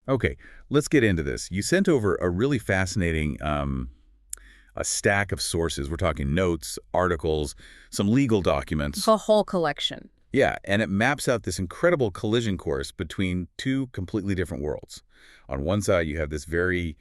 Okay, let's get into this. You sent over a really fascinating a stack of sources. We're talking notes, articles, some legal documents. The whole collection. Yeah, and it maps out this incredible collision course between two completely different worlds. On one side, you have this very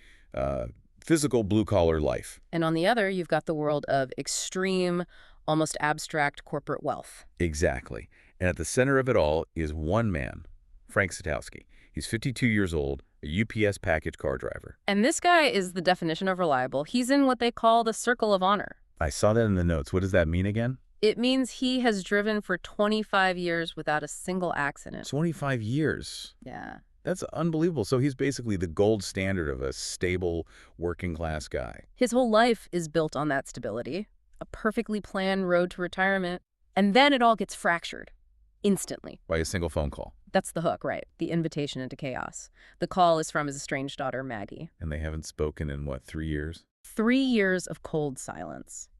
physical blue-collar life. And on the other, you've got the world of extreme, almost abstract corporate wealth. Exactly. And at the center of it all is one man, Frank Satowski. He's 52 years old, a UPS package car driver. And this guy is the definition of reliable. He's in what they call the circle of honor. I saw that in the notes. What does that mean again? It means he has driven for 25 years without a single accident. 25 years. Yeah. That's unbelievable. So he's basically the gold standard of a stable, working-class guy. His whole life is built on that stability, a perfectly planned road to retirement, and then it all gets fractured, instantly. By a single phone call. That's the hook, right? The invitation into chaos. The call is from his estranged daughter, Maggie. And they haven't spoken in, what, 3 years? 3 years of cold silence.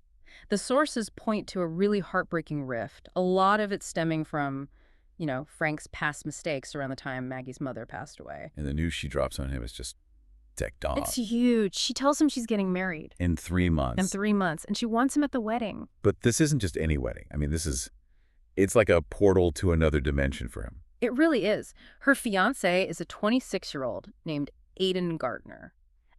The sources point to a really heartbreaking rift, a lot of it stemming from, Frank's past mistakes around the time Maggie's mother passed away. And the news she drops on him is just decked off. It's huge. She tells him she's getting married. In 3 months. In 3 months. And she wants him at the wedding. But this isn't just any wedding. I mean, it's like a portal to another dimension for him. It really is. Her fiancé is a 26-year-old named Aiden Gardner.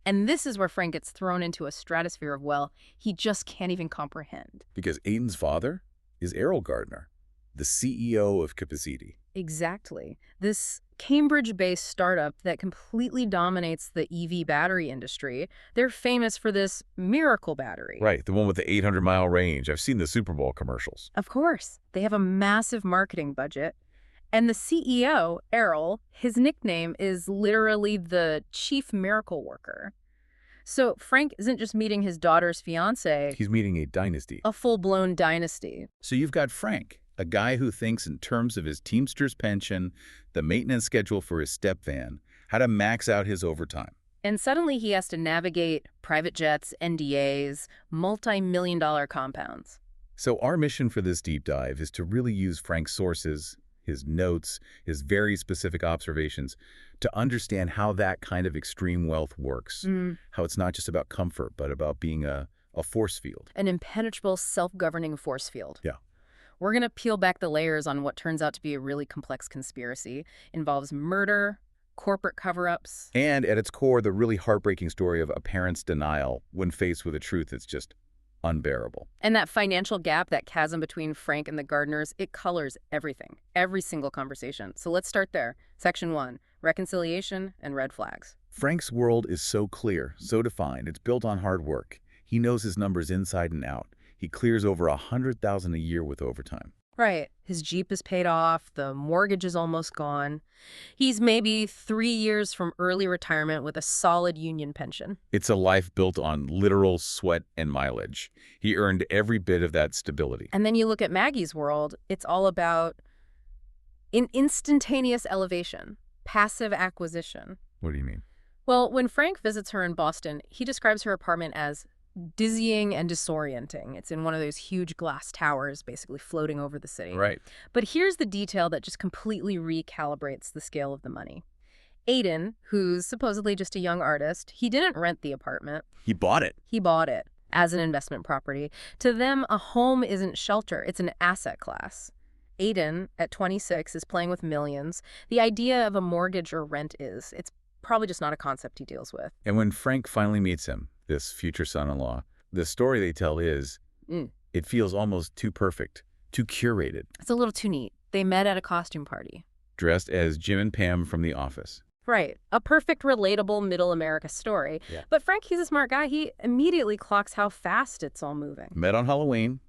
And this is where Frank gets thrown into a stratosphere of, well, he just can't even comprehend. Because Aiden's father is Errol Gardner, the CEO of Capacity. Exactly. This Cambridge-based startup that completely dominates the EV battery industry. They're famous for this miracle battery. Right, the one with the 800-mile range. I've seen the Super Bowl commercials. Of course. They have a massive marketing budget. And the CEO, Errol, his nickname is literally the chief miracle worker. So Frank isn't just meeting his daughter's fiancé. He's meeting a dynasty. A full-blown dynasty. So you've got Frank, a guy who thinks in terms of his Teamster's pension, the maintenance schedule for his step van, how to max out his overtime. And suddenly he has to navigate private jets, NDAs, multi-million-dollar compounds. So our mission for this deep dive is to really use Frank's sources, his notes, his very specific observations, to understand how that kind of extreme wealth works. How it's not just about comfort, but about being a force field. An impenetrable, self-governing force field. Yeah. We're going to peel back the layers on what turns out to be a really complex conspiracy. Involves murder, corporate cover-ups. And at its core, the really heartbreaking story of a parent's denial when faced with a truth that's just unbearable. And that financial gap, that chasm between Frank and the Gardners, it colors everything, every single conversation. So let's start there. Section 1, reconciliation and red flags. Frank's world is so clear, so defined. It's built on hard work. He knows his numbers inside and out. He clears over $100,000 a year with overtime. Right. His Jeep is paid off. The mortgage is almost gone. He's maybe 3 years from early retirement with a solid union pension. It's a life built on literal sweat and mileage. He earned every bit of that stability. And then you look at Maggie's world, it's all about instantaneous elevation, passive acquisition. What do you mean? Well, when Frank visits her in Boston, he describes her apartment as dizzying and disorienting. It's in one of those huge glass towers basically floating over the city. Right. But here's the detail that just completely recalibrates the scale of the money. Aiden, who's supposedly just a young artist, he didn't rent the apartment. He bought it. He bought it as an investment property. To them, a home isn't shelter. It's an asset class. Aiden, at 26, is playing with millions. The idea of a mortgage or rent it's probably just not a concept he deals with. And when Frank finally meets him, this future son-in-law, the story they tell is, it feels almost too perfect, too curated. It's a little too neat. They met at a costume party. Dressed as Jim and Pam from The Office. Right. A perfect, relatable middle America story. Yeah. But Frank, he's a smart guy. He immediately clocks how fast it's all moving. Met on Halloween,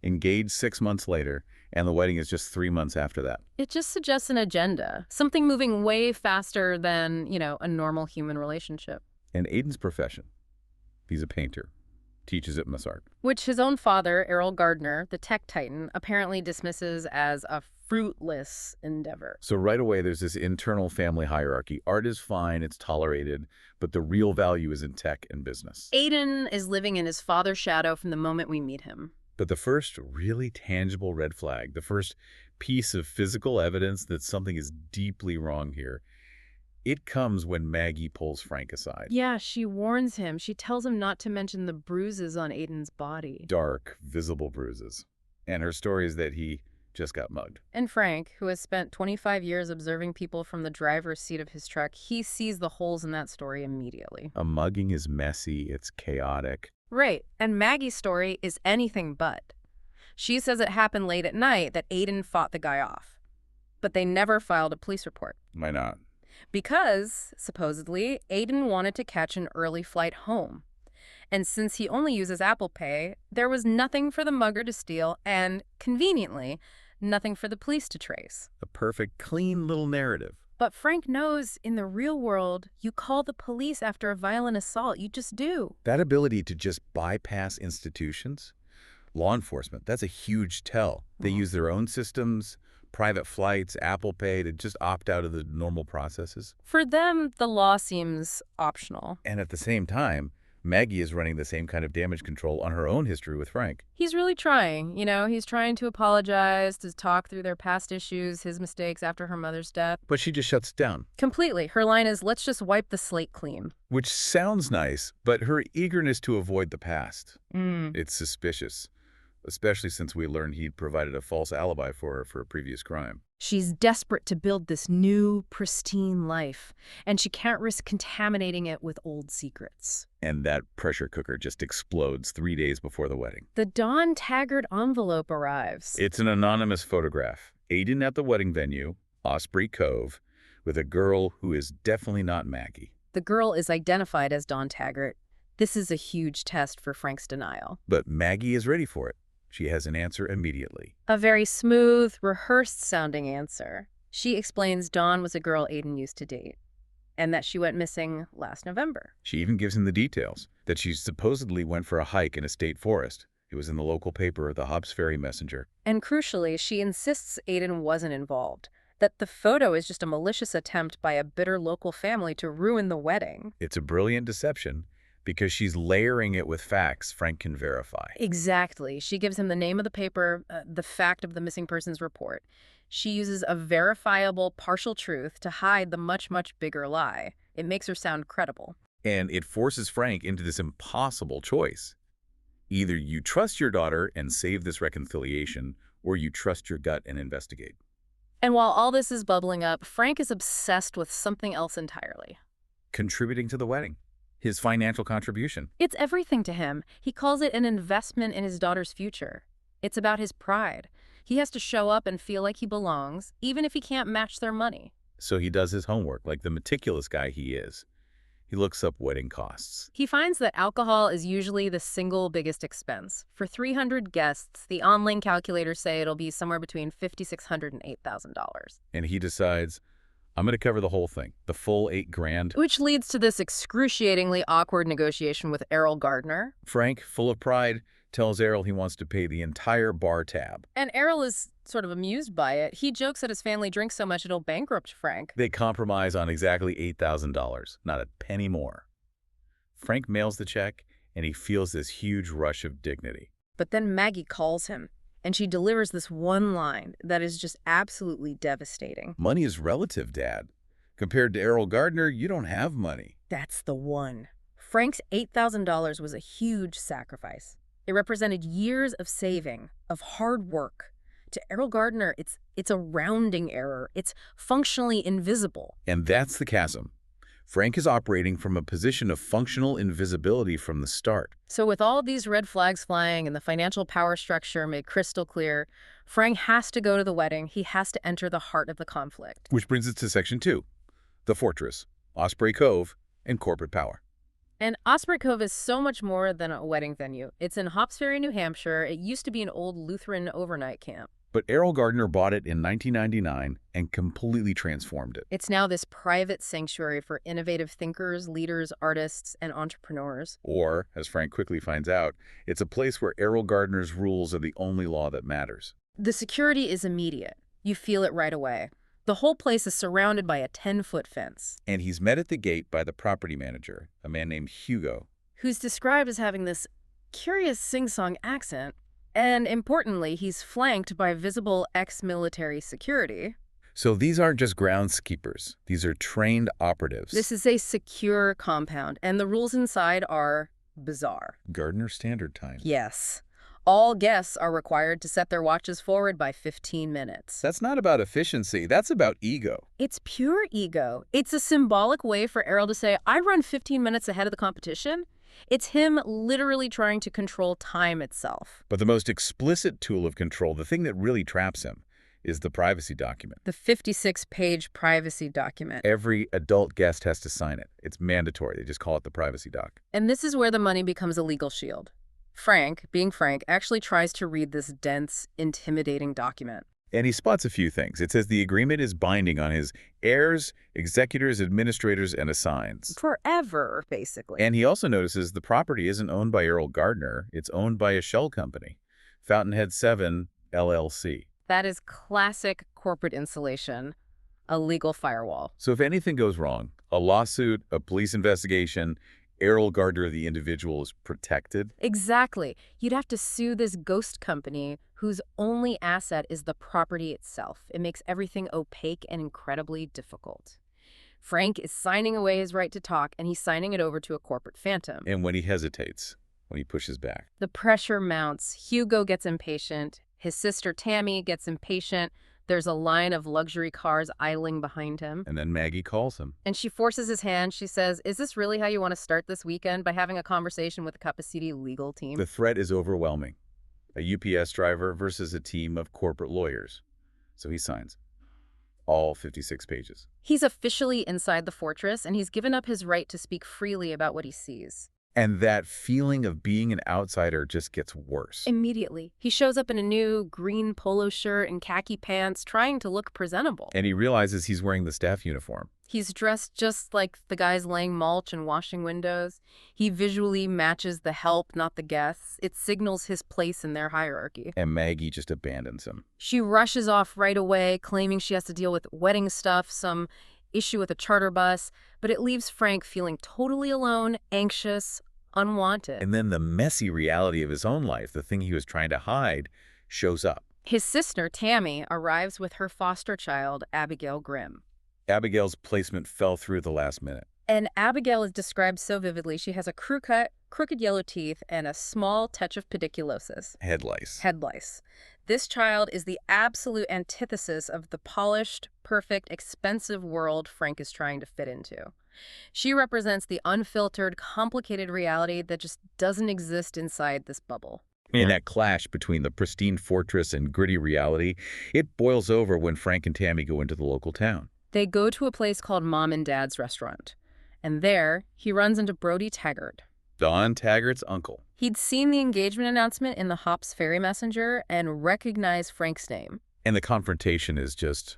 engaged 6 months later, and the wedding is just 3 months after that. It just suggests an agenda, something moving way faster than, a normal human relationship. And Aiden's profession. He's a painter, teaches at Massart. Which his own father, Errol Gardner, the tech titan, apparently dismisses as a fruitless endeavor. So right away, there's this internal family hierarchy. Art is fine, it's tolerated, but the real value is in tech and business. Aiden is living in his father's shadow from the moment we meet him. But the first really tangible red flag, the first piece of physical evidence that something is deeply wrong here, It comes when Maggie pulls Frank aside. Yeah, she warns him. She tells him not to mention the bruises on Aiden's body. Dark, visible bruises. And her story is that he just got mugged. And Frank, who has spent 25 years observing people from the driver's seat of his truck, he sees the holes in that story immediately. A mugging is messy, it's chaotic. Right, and Maggie's story is anything but. She says it happened late at night, that Aiden fought the guy off. But they never filed a police report. Why not? Because, supposedly, Aiden wanted to catch an early flight home. And since he only uses Apple Pay, there was nothing for the mugger to steal and, conveniently, nothing for the police to trace. A perfect, clean little narrative. But Frank knows in the real world, you call the police after a violent assault. You just do. That ability to just bypass institutions, law enforcement, that's a huge tell. They use their own systems, private flights, Apple Pay, to just opt out of the normal processes. For them, the law seems optional. And at the same time, Maggie is running the same kind of damage control on her own history with Frank. He's really trying. He's trying to apologize, to talk through their past issues, his mistakes after her mother's death. But she just shuts down. Completely. Her line is, let's just wipe the slate clean. Which sounds nice, but her eagerness to avoid the past, it's suspicious. Especially since we learned he'd provided a false alibi for her for a previous crime. She's desperate to build this new, pristine life, and she can't risk contaminating it with old secrets. And that pressure cooker just explodes 3 days before the wedding. The Dawn Taggart envelope arrives. It's an anonymous photograph. Aiden at the wedding venue, Osprey Cove, with a girl who is definitely not Maggie. The girl is identified as Dawn Taggart. This is a huge test for Frank's denial. But Maggie is ready for it. She has an answer immediately. A very smooth, rehearsed-sounding answer. She explains Dawn was a girl Aiden used to date, and that she went missing last November. She even gives him the details, that she supposedly went for a hike in a state forest. It was in the local paper, the Hobbs Ferry Messenger. And crucially, she insists Aiden wasn't involved, that the photo is just a malicious attempt by a bitter local family to ruin the wedding. It's a brilliant deception, because she's layering it with facts Frank can verify. Exactly. She gives him the name of the paper, the fact of the missing persons report. She uses a verifiable partial truth to hide the much, much bigger lie. It makes her sound credible. And it forces Frank into this impossible choice. Either you trust your daughter and save this reconciliation, or you trust your gut and investigate. And while all this is bubbling up, Frank is obsessed with something else entirely. Contributing to the wedding. His financial contribution. It's everything to him. He calls it an investment in his daughter's future. It's about his pride. He has to show up and feel like he belongs, even if he can't match their money. So he does his homework like the meticulous guy he is. He looks up wedding costs. He finds that alcohol is usually the single biggest expense. For 300 guests, the online calculators say it'll be somewhere between $5,600 and $8,000. And he decides, I'm going to cover the whole thing, the full $8,000. Which leads to this excruciatingly awkward negotiation with Errol Gardner. Frank, full of pride, tells Errol he wants to pay the entire bar tab. And Errol is sort of amused by it. He jokes that his family drinks so much it'll bankrupt Frank. They compromise on exactly $8,000, not a penny more. Frank mails the check, and he feels this huge rush of dignity. But then Maggie calls him, and she delivers this one line that is just absolutely devastating. Money is relative, Dad. Compared to Errol Gardner, you don't have money. That's the one. Frank's $8,000 was a huge sacrifice. It represented years of saving, of hard work. To Errol Gardner, it's a rounding error. It's functionally invisible. And that's the chasm. Frank is operating from a position of functional invisibility from the start. So with all these red flags flying and the financial power structure made crystal clear, Frank has to go to the wedding. He has to enter the heart of the conflict. Which brings us to Section 2, the fortress, Osprey Cove, and corporate power. And Osprey Cove is so much more than a wedding venue. It's in Hobbs Ferry, New Hampshire. It used to be an old Lutheran overnight camp. But Errol Gardner bought it in 1999 and completely transformed it. It's now this private sanctuary for innovative thinkers, leaders, artists, and entrepreneurs. Or, as Frank quickly finds out, it's a place where Errol Gardner's rules are the only law that matters. The security is immediate. You feel it right away. The whole place is surrounded by a 10-foot fence. And he's met at the gate by the property manager, a man named Hugo, who's described as having this curious sing-song accent. And importantly, he's flanked by visible ex-military security. So these aren't just groundskeepers. These are trained operatives. This is a secure compound, and the rules inside are bizarre. Gardner Standard Time. Yes. All guests are required to set their watches forward by 15 minutes. That's not about efficiency. That's about ego. It's pure ego. It's a symbolic way for Errol to say, I run 15 minutes ahead of the competition. It's him literally trying to control time itself. But the most explicit tool of control, the thing that really traps him, is the privacy document. The 56-page privacy document. Every adult guest has to sign it. It's mandatory. They just call it the privacy doc. And this is where the money becomes a legal shield. Frank, being Frank, actually tries to read this dense, intimidating document. And he spots a few things. It says the agreement is binding on his heirs, executors, administrators, and assigns. Forever, basically. And he also notices the property isn't owned by Errol Gardner. It's owned by a shell company, Fountainhead 7, LLC. That is classic corporate insulation, a legal firewall. So if anything goes wrong, a lawsuit, a police investigation, Errol Gardner, the individual, is protected. Exactly. You'd have to sue this ghost company whose only asset is the property itself. It makes everything opaque and incredibly difficult. Frank is signing away his right to talk, and he's signing it over to a corporate phantom. And when he hesitates, when he pushes back. The pressure mounts. Hugo gets impatient. His sister Tammy gets impatient. There's a line of luxury cars idling behind him. And then Maggie calls him. And she forces his hand. She says, is this really how you want to start this weekend, by having a conversation with a Capacity legal team? The threat is overwhelming. A UPS driver versus a team of corporate lawyers. So he signs. All 56 pages. He's officially inside the fortress, and he's given up his right to speak freely about what he sees. And that feeling of being an outsider just gets worse. Immediately. He shows up in a new green polo shirt and khaki pants, trying to look presentable. And he realizes he's wearing the staff uniform. He's dressed just like the guys laying mulch and washing windows. He visually matches the help, not the guests. It signals his place in their hierarchy. And Maggie just abandons him. She rushes off right away, claiming she has to deal with wedding stuff, some issue with a charter bus, but it leaves Frank feeling totally alone, anxious, unwanted. And then the messy reality of his own life, the thing he was trying to hide, shows up. His sister, Tammy, arrives with her foster child, Abigail Grimm. Abigail's placement fell through the last minute. And Abigail is described so vividly. She has a crew cut, crooked yellow teeth, and a small touch of pediculosis. Head lice. Head lice. This child is the absolute antithesis of the polished, perfect, expensive world Frank is trying to fit into. She represents the unfiltered, complicated reality that just doesn't exist inside this bubble. In that clash between the pristine fortress and gritty reality, it boils over when Frank and Tammy go into the local town. They go to a place called Mom and Dad's Restaurant. And there, he runs into Brody Taggart. Don Taggart's uncle. He'd seen the engagement announcement in the Hops Ferry Messenger and recognized Frank's name. And the confrontation is just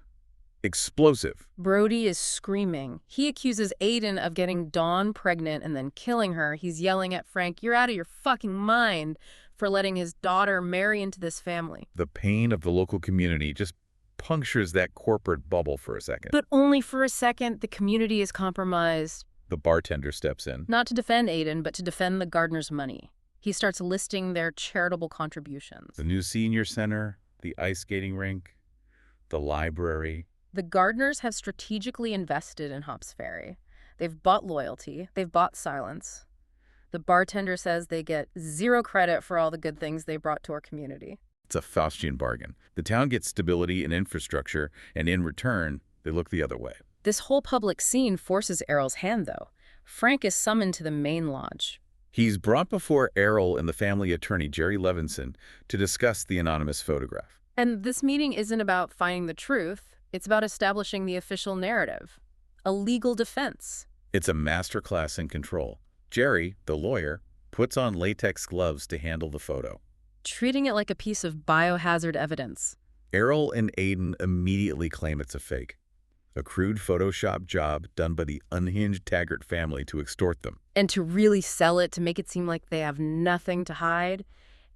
explosive. Brody is screaming. He accuses Aiden of getting Dawn pregnant and then killing her. He's yelling at Frank, "You're out of your fucking mind," for letting his daughter marry into this family. The pain of the local community just punctures that corporate bubble for a second. But only for a second. The community is compromised. The bartender steps in. Not to defend Aiden, but to defend the Gardner's money. He starts listing their charitable contributions. The new senior center, the ice skating rink, the library. The Gardners have strategically invested in Hops Ferry. They've bought loyalty. They've bought silence. The bartender says they get zero credit for all the good things they brought to our community. It's a Faustian bargain. The town gets stability and infrastructure, and in return, they look the other way. This whole public scene forces Errol's hand, though. Frank is summoned to the main lodge. He's brought before Errol and the family attorney, Jerry Levinson, to discuss the anonymous photograph. And this meeting isn't about finding the truth. It's about establishing the official narrative, a legal defense. It's a masterclass in control. Jerry, the lawyer, puts on latex gloves to handle the photo, treating it like a piece of biohazard evidence. Errol and Aiden immediately claim it's a fake. A crude Photoshop job done by the unhinged Taggart family to extort them. And to really sell it, to make it seem like they have nothing to hide,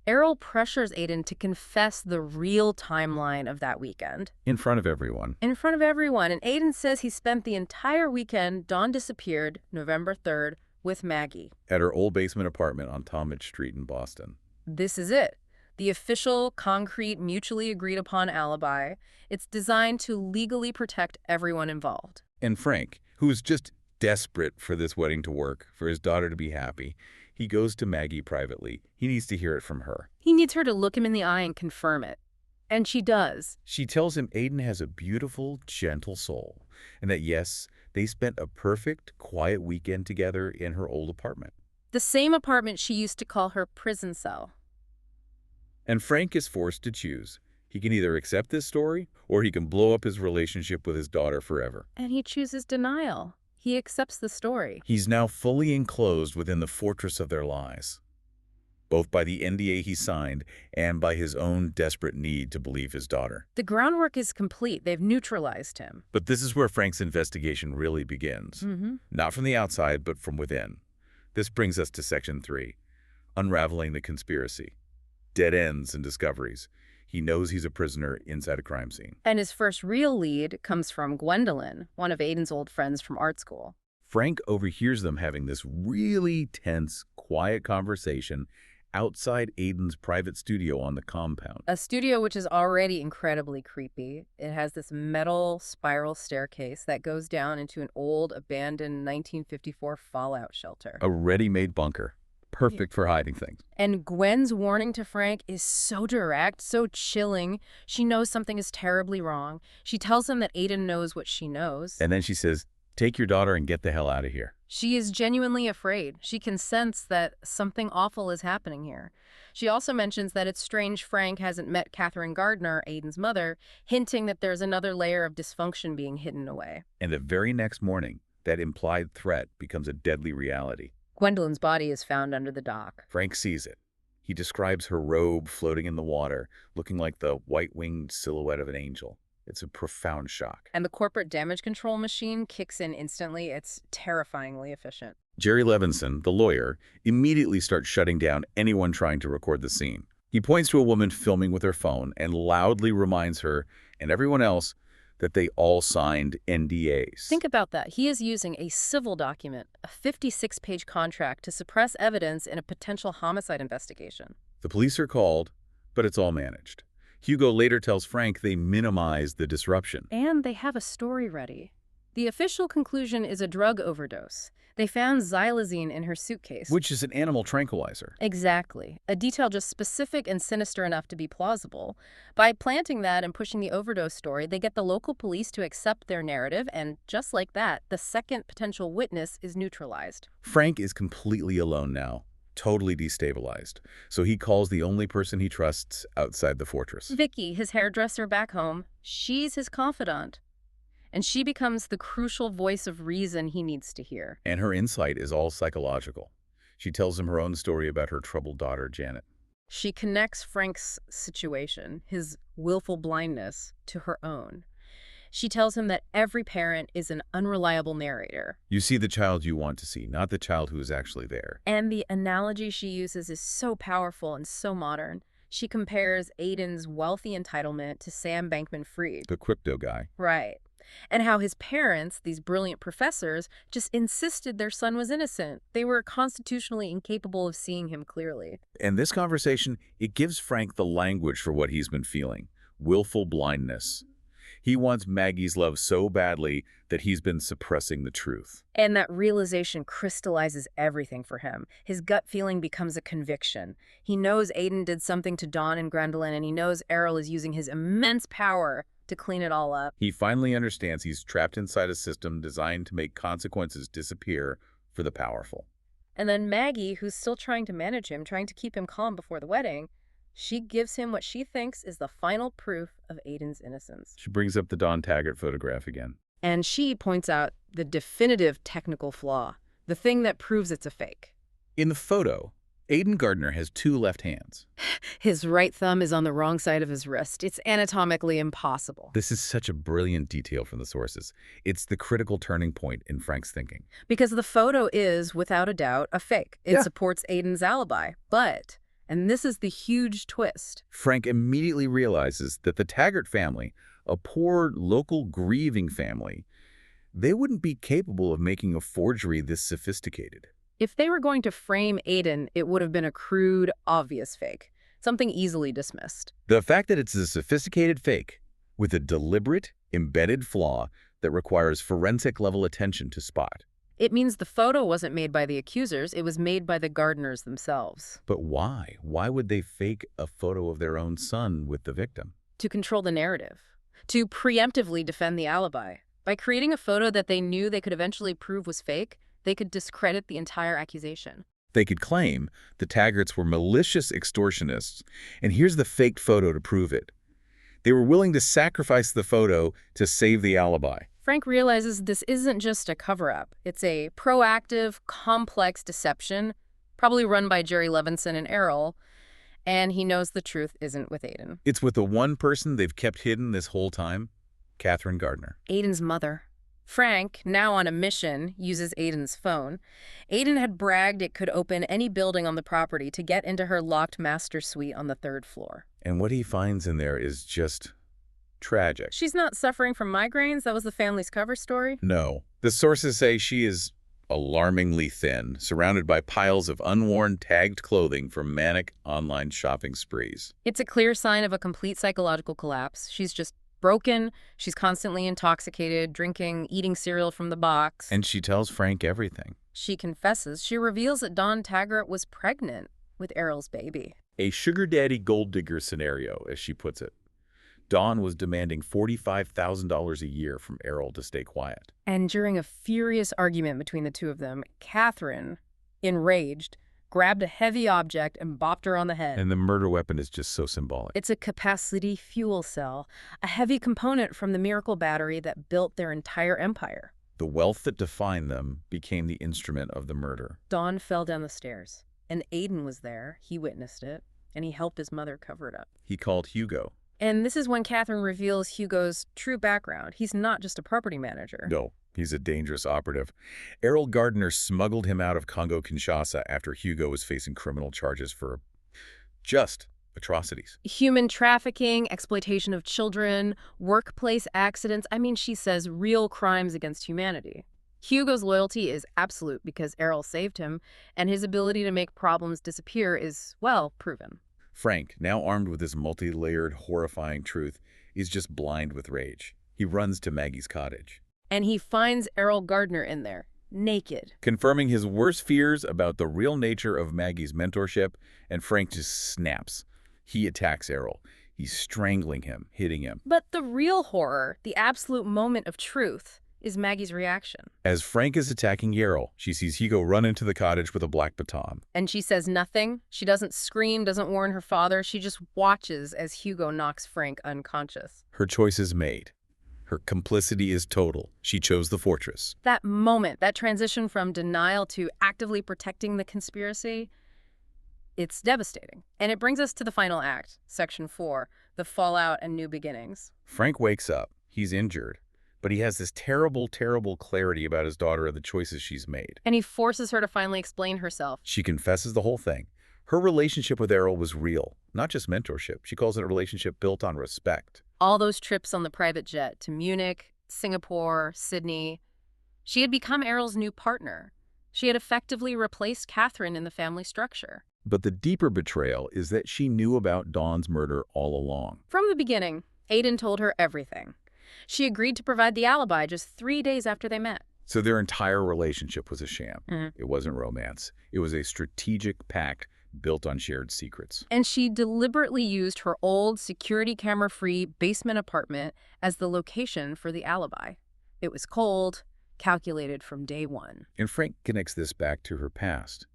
Errol pressures Aiden to confess the real timeline of that weekend. In front of everyone. In front of everyone. And Aiden says he spent the entire weekend, Dawn disappeared, November 3rd, with Maggie. At her old basement apartment on Talmadge Street in Boston. This is it. The official, concrete, mutually agreed upon alibi. It's designed to legally protect everyone involved. And Frank, who's just desperate for this wedding to work, for his daughter to be happy, he goes to Maggie privately. He needs to hear it from her. He needs her to look him in the eye and confirm it. And she does. She tells him Aiden has a beautiful, gentle soul, and that yes, they spent a perfect, quiet weekend together in her old apartment. The same apartment she used to call her prison cell. And Frank is forced to choose. He can either accept this story, or he can blow up his relationship with his daughter forever. And he chooses denial. He accepts the story. He's now fully enclosed within the fortress of their lies, both by the NDA he signed and by his own desperate need to believe his daughter. The groundwork is complete. They've neutralized him. But this is where Frank's investigation really begins. Not from the outside, but from within. This brings us to Section 3, unraveling the conspiracy. Dead ends and discoveries. He knows he's a prisoner inside a crime scene. And his first real lead comes from Gwendolyn, one of Aiden's old friends from art school. Frank overhears them having this really tense, quiet conversation outside Aiden's private studio on the compound. A studio which is already incredibly creepy. It has this metal spiral staircase that goes down into an old, abandoned 1954 fallout shelter. A ready-made bunker. Perfect for hiding things. And Gwen's warning to Frank is so direct, so chilling. She knows something is terribly wrong. She tells him that Aiden knows what she knows. And then she says, take your daughter and get the hell out of here. She is genuinely afraid. She can sense that something awful is happening here. She also mentions that it's strange Frank hasn't met Catherine Gardner, Aiden's mother, hinting that there's another layer of dysfunction being hidden away. And the very next morning, that implied threat becomes a deadly reality. Gwendolyn's body is found under the dock. Frank sees it. He describes her robe floating in the water, looking like the white-winged silhouette of an angel. It's a profound shock. And the corporate damage control machine kicks in instantly. It's terrifyingly efficient. Jerry Levinson, the lawyer, immediately starts shutting down anyone trying to record the scene. He points to a woman filming with her phone and loudly reminds her and everyone else that they all signed NDAs. Think about that. He is using a civil document, a 56-page contract, to suppress evidence in a potential homicide investigation. The police are called, but it's all managed. Hugo later tells Frank they minimized the disruption. And they have a story ready. The official conclusion is a drug overdose. They found xylazine in her suitcase. Which is an animal tranquilizer. Exactly. A detail just specific and sinister enough to be plausible. By planting that and pushing the overdose story, they get the local police to accept their narrative, and just like that, the second potential witness is neutralized. Frank is completely alone now, totally destabilized. So he calls the only person he trusts outside the fortress. Vicky, his hairdresser back home, she's his confidant. And she becomes the crucial voice of reason he needs to hear. And her insight is all psychological. She tells him her own story about her troubled daughter, Janet. She connects Frank's situation, his willful blindness, to her own. She tells him that every parent is an unreliable narrator. You see the child you want to see, not the child who is actually there. And the analogy she uses is so powerful and so modern. She compares Aiden's wealthy entitlement to Sam Bankman-Fried. The crypto guy. Right. And how his parents, these brilliant professors, just insisted their son was innocent. They were constitutionally incapable of seeing him clearly. And this conversation, it gives Frank the language for what he's been feeling. Willful blindness. He wants Maggie's love so badly that he's been suppressing the truth. And that realization crystallizes everything for him. His gut feeling becomes a conviction. He knows Aiden did something to Dawn and Gwendolyn, and he knows Errol is using his immense power to clean it all up. He finally understands he's trapped inside a system designed to make consequences disappear for the powerful. And then Maggie, who's still trying to manage him, trying to keep him calm before the wedding, she gives him what she thinks is the final proof of Aiden's innocence. She brings up the Don Taggart photograph again. And she points out the definitive technical flaw, the thing that proves it's a fake. In the photo, Aiden Gardner has two left hands. His right thumb is on the wrong side of his wrist. It's anatomically impossible. This is such a brilliant detail from the sources. It's the critical turning point in Frank's thinking. Because the photo is, without a doubt, a fake. It supports Aiden's alibi. But, and this is the huge twist, Frank immediately realizes that the Taggart family, a poor local grieving family, they wouldn't be capable of making a forgery this sophisticated. if they were going to frame Aiden, it would have been a crude, obvious fake. something easily dismissed. The fact that it's a sophisticated fake with a deliberate, embedded flaw that requires forensic-level attention to spot. It means the photo wasn't made by the accusers, it was made by the gardeners themselves. But why? Why would they fake a photo of their own son with the victim? To control the narrative. To preemptively defend the alibi. By creating a photo that they knew they could eventually prove was fake, they could discredit the entire accusation. They could claim the Taggarts were malicious extortionists, and here's the faked photo to prove it. They were willing to sacrifice the photo to save the alibi. Frank realizes this isn't just a cover-up. It's a proactive, complex deception, probably run by Jerry Levinson and Errol, and he knows the truth isn't with Aiden. It's with the one person they've kept hidden this whole time, Catherine Gardner. Aiden's mother. Frank, now on a mission, uses Aiden's phone. Aiden had bragged it could open any building on the property to get into her locked master suite on the 3rd floor. And what he finds in there is just tragic. She's not suffering from migraines? That was the family's cover story? No. The sources say she is alarmingly thin, surrounded by piles of unworn, tagged clothing from manic online shopping sprees. It's a clear sign of a complete psychological collapse. She's just broken. She's constantly intoxicated, drinking, eating cereal from the box. And she tells Frank everything. She confesses. She reveals that Dawn Taggart was pregnant with Errol's baby. A sugar daddy gold digger scenario, as she puts it. Dawn was demanding $45,000 a year from Errol to stay quiet. And during a furious argument between the two of them, Catherine, enraged, grabbed a heavy object and bopped her on the head. And the murder weapon is just so symbolic. It's a capacity fuel cell, a heavy component from the miracle battery that built their entire empire. The wealth that defined them became the instrument of the murder. Dawn fell down the stairs, and Aiden was there. He witnessed it, and he helped his mother cover it up. He called Hugo. And this is when Catherine reveals Hugo's true background. He's not just a property manager. No, he's a dangerous operative. Errol Gardner smuggled him out of Congo-Kinshasa after Hugo was facing criminal charges for just atrocities. Human trafficking, exploitation of children, workplace accidents. I mean, she says real crimes against humanity. Hugo's loyalty is absolute because Errol saved him, and his ability to make problems disappear is, well, proven. Frank, now armed with this multi-layered, horrifying truth, is just blind with rage. He runs to Maggie's cottage. And he finds Errol Gardner in there, naked. Confirming his worst fears about the real nature of Maggie's mentorship, and Frank just snaps. He attacks Errol. He's strangling him, hitting him. But the real horror, the absolute moment of truth, is Maggie's reaction. As Frank is attacking Errol, she sees Hugo run into the cottage with a black baton. And she says nothing. She doesn't scream, doesn't warn her father. She just watches as Hugo knocks Frank unconscious. Her choice is made. Her complicity is total. She chose the fortress. That moment, that transition from denial to actively protecting the conspiracy, it's devastating. And it brings us to the final act, Section 4, the fallout and new beginnings. Frank wakes up. He's injured. But he has this terrible, terrible clarity about his daughter and the choices she's made. And he forces her to finally explain herself. She confesses the whole thing. Her relationship with Errol was real, not just mentorship. She calls it a relationship built on respect. All those trips on the private jet to Munich, Singapore, Sydney. She had become Errol's new partner. She had effectively replaced Catherine in the family structure. But the deeper betrayal is that she knew about Dawn's murder all along. From the beginning, Aiden told her everything. She agreed to provide the alibi just 3 days after they met. So their entire relationship was a sham. Mm-hmm. It wasn't romance. It was a strategic pact built on shared secrets. And she deliberately used her old security camera-free basement apartment as the location for the alibi. It was cold, calculated from day one. And Frank connects this back to her past.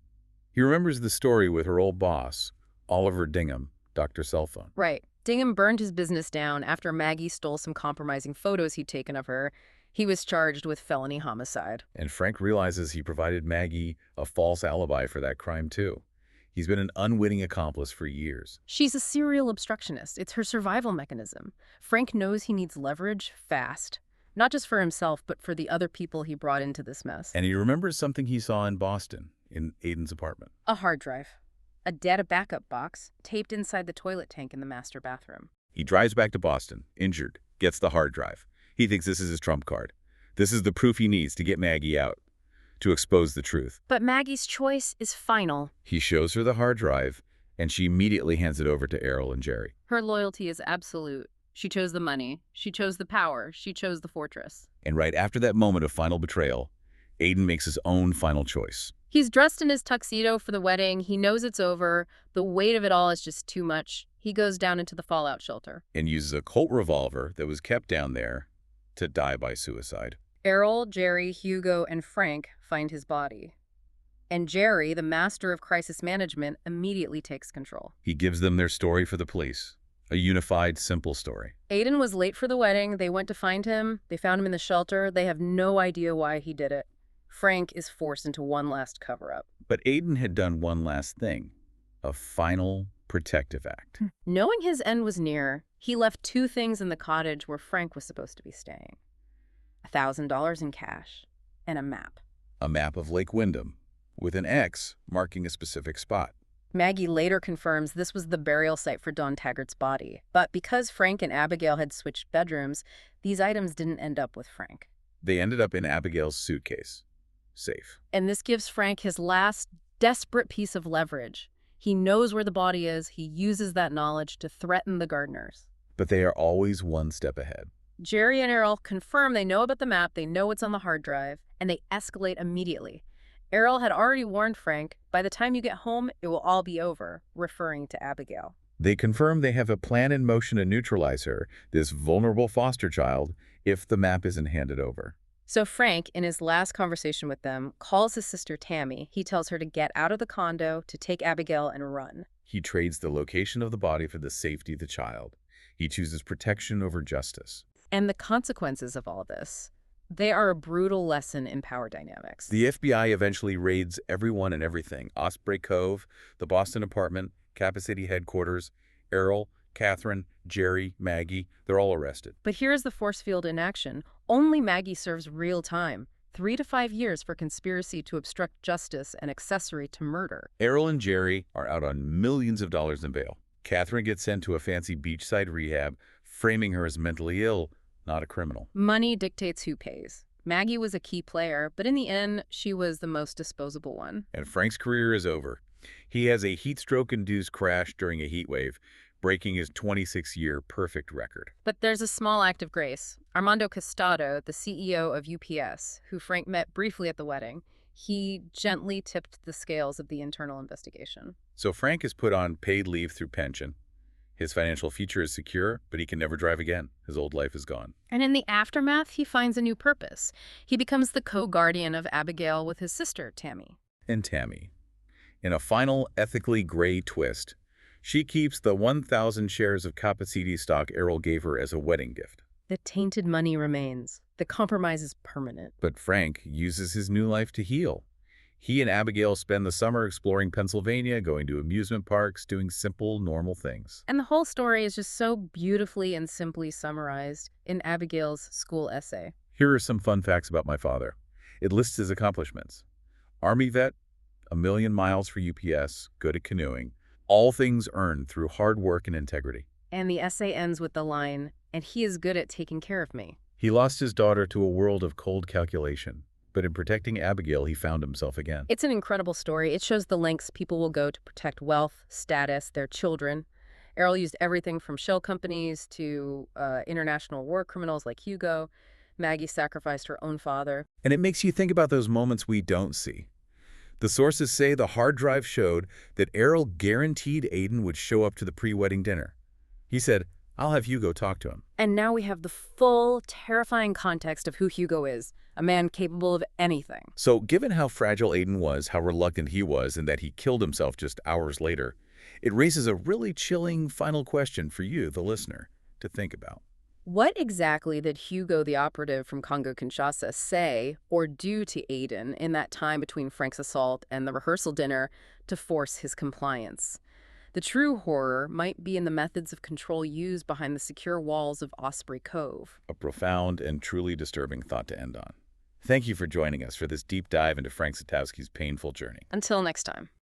He remembers the story with her old boss, Oliver Dingham, Dr. Cellphone. Right. Dingham burned his business down after Maggie stole some compromising photos he'd taken of her. He was charged with felony homicide. And Frank realizes he provided Maggie a false alibi for that crime, too. He's been an unwitting accomplice for years. She's a serial obstructionist. It's her survival mechanism. Frank knows he needs leverage fast, not just for himself, but for the other people he brought into this mess. And he remembers something he saw in Boston, in Aiden's apartment. A hard drive. A data backup box taped inside the toilet tank in the master bathroom. He drives back to Boston, injured, gets the hard drive. He thinks this is his trump card. This is the proof he needs to get Maggie out, to expose the truth. But Maggie's choice is final. He shows her the hard drive, and she immediately hands it over to Errol and Jerry. Her loyalty is absolute. She chose the money. She chose the power. She chose the fortress. And right after that moment of final betrayal, Aiden makes his own final choice. He's dressed in his tuxedo for the wedding. He knows it's over. The weight of it all is just too much. He goes down into the fallout shelter. And uses a Colt revolver that was kept down there to die by suicide. Errol, Jerry, Hugo, and Frank find his body. And Jerry, the master of crisis management, immediately takes control. He gives them their story for the police. A unified, simple story. Aiden was late for the wedding. They went to find him. They found him in the shelter. They have no idea why he did it. Frank is forced into one last cover-up. But Aiden had done one last thing. A final protective act. Knowing his end was near, he left 2 things in the cottage where Frank was supposed to be staying. $1,000 in cash and a map. A map of Lake Wyndham, with an X marking a specific spot. Maggie later confirms this was the burial site for Don Taggart's body. But because Frank and Abigail had switched bedrooms, these items didn't end up with Frank. They ended up in Abigail's suitcase. Safe. And this gives Frank his last desperate piece of leverage. He knows where the body is. He uses that knowledge to threaten the Gardners. But they are always one step ahead. Jerry and Errol confirm they know about the map, they know what's on the hard drive, and they escalate immediately. Errol had already warned Frank, by the time you get home, it will all be over, referring to Abigail. They confirm they have a plan in motion to neutralize her, this vulnerable foster child, if the map isn't handed over. So Frank, in his last conversation with them, calls his sister Tammy. He tells her to get out of the condo, to take Abigail and run. He trades the location of the body for the safety of the child. He chooses protection over justice. And the consequences of all this, they are a brutal lesson in power dynamics. The FBI eventually raids everyone and everything. Osprey Cove, the Boston apartment, Kappa City headquarters, Errol, Catherine, Jerry, Maggie, they're all arrested. But here's the force field in action. Only Maggie serves real time, 3 to 5 years for conspiracy to obstruct justice and accessory to murder. Errol and Jerry are out on millions of dollars in bail. Catherine gets sent to a fancy beachside rehab, framing her as mentally ill, not a criminal. Money dictates who pays. Maggie was a key player, but in the end, she was the most disposable one. And Frank's career is over. He has a heat stroke-induced crash during a heat wave, breaking his 26-year perfect record. But there's a small act of grace. Armando Costado, the CEO of UPS, who Frank met briefly at the wedding, he gently tipped the scales of the internal investigation. So Frank is put on paid leave through pension. His financial future is secure, but he can never drive again. His old life is gone. And in the aftermath, he finds a new purpose. He becomes the co-guardian of Abigail with his sister, Tammy. And Tammy, in a final ethically gray twist, she keeps the 1,000 shares of Kappa CD stock Errol gave her as a wedding gift. The tainted money remains. The compromise is permanent. But Frank uses his new life to heal. He and Abigail spend the summer exploring Pennsylvania, going to amusement parks, doing simple, normal things. And the whole story is just so beautifully and simply summarized in Abigail's school essay. Here are some fun facts about my father. It lists his accomplishments. Army vet, 1,000,000 miles for UPS, good at canoeing. All things earned through hard work and integrity. And the essay ends with the line, "And he is good at taking care of me." He lost his daughter to a world of cold calculation, but in protecting Abigail, he found himself again. It's an incredible story. It shows the lengths people will go to protect wealth, status, their children. Errol used everything from shell companies to international war criminals like Hugo. Maggie sacrificed her own father. And it makes you think about those moments we don't see. The sources say the hard drive showed that Errol guaranteed Aiden would show up to the pre-wedding dinner. He said, "I'll have Hugo talk to him." And now we have the full, terrifying context of who Hugo is, a man capable of anything. So given how fragile Aiden was, how reluctant he was, and that he killed himself just hours later, it raises a really chilling final question for you, the listener, to think about. What exactly did Hugo, the operative from Congo-Kinshasa, say or do to Aiden in that time between Frank's assault and the rehearsal dinner to force his compliance? The true horror might be in the methods of control used behind the secure walls of Osprey Cove. A profound and truly disturbing thought to end on. Thank you for joining us for this deep dive into Frank Satowski's painful journey. Until next time.